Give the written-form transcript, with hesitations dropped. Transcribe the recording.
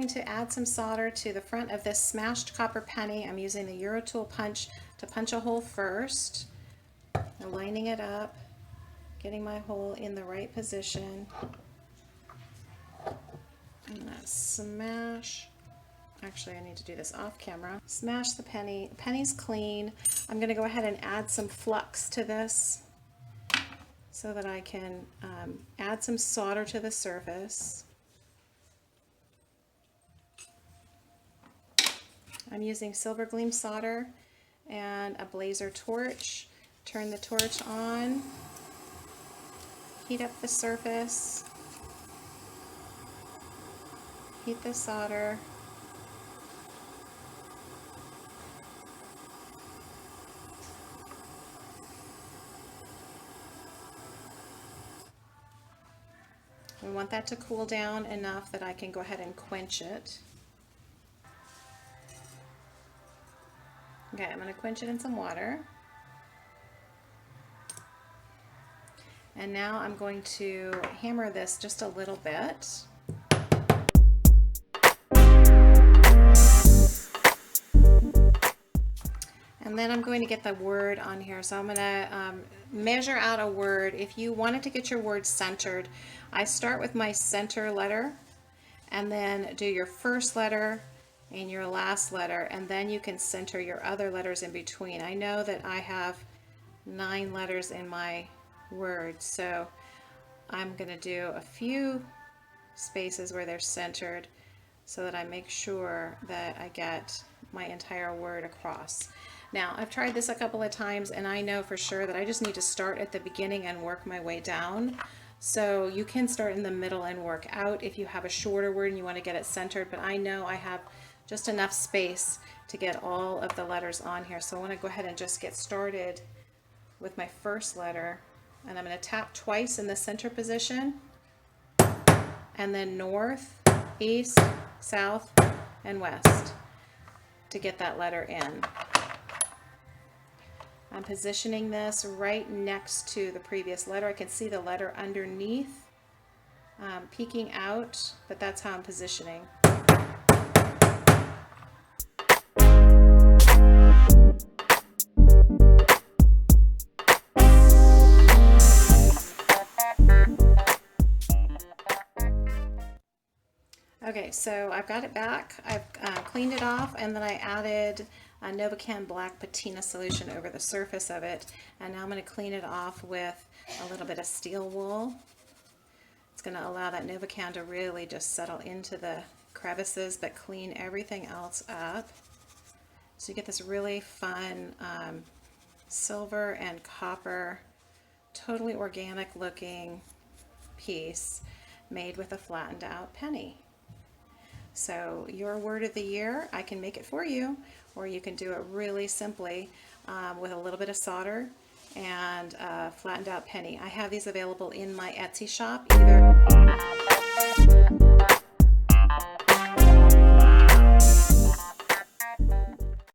going to add some solder to the front of this smashed copper penny. I'm using the Euro Tool punch to punch a hole first, lining it up, getting my hole in the right position. I'm going to smash, actually I need to do this off camera, smash the penny. The penny's clean. I'm going to go ahead and add some flux to this so that I can add some solder to the surface. I'm using silver gleam solder and a blazer torch. Turn the torch on, heat up the surface, heat the solder, we want that to cool down enough that I can go ahead and quench it. Okay, I'm going to quench it in some water. And now I'm going to hammer this just a little bit. And then I'm going to get the word on here. So I'm going to measure out a word. If you wanted to get your word centered, I start with my center letter and then do your first letter and your last letter, and then you can center your other letters in between. I know that I have 9 letters in my word, so I'm going to do a few spaces where they're centered so that I make sure that I get my entire word across. Now, I've tried this a couple of times and I know for sure that I just need to start at the beginning and work my way down. So you can start in the middle and work out if you have a shorter word and you want to get it centered, but I know I have just enough space to get all of the letters on here. So I want to go ahead and just get started with my first letter, and I'm going to tap twice in the center position, and then north, east, south, and west to get that letter in. I'm positioning this right next to the previous letter. I can see the letter underneath peeking out, but that's how I'm positioning. Okay, so I've got it back. I've cleaned it off, and then I added a Novocan black patina solution over the surface of it, and now I'm going to clean it off with a little bit of steel wool. It's going to allow that Novocan to really just settle into the crevices but clean everything else up. So you get this really fun silver and copper, totally organic looking piece made with a flattened out penny. So your word of the year, I can make it for you, or you can do it really simply with a little bit of solder and a flattened out penny. I have these available in my Etsy shop either.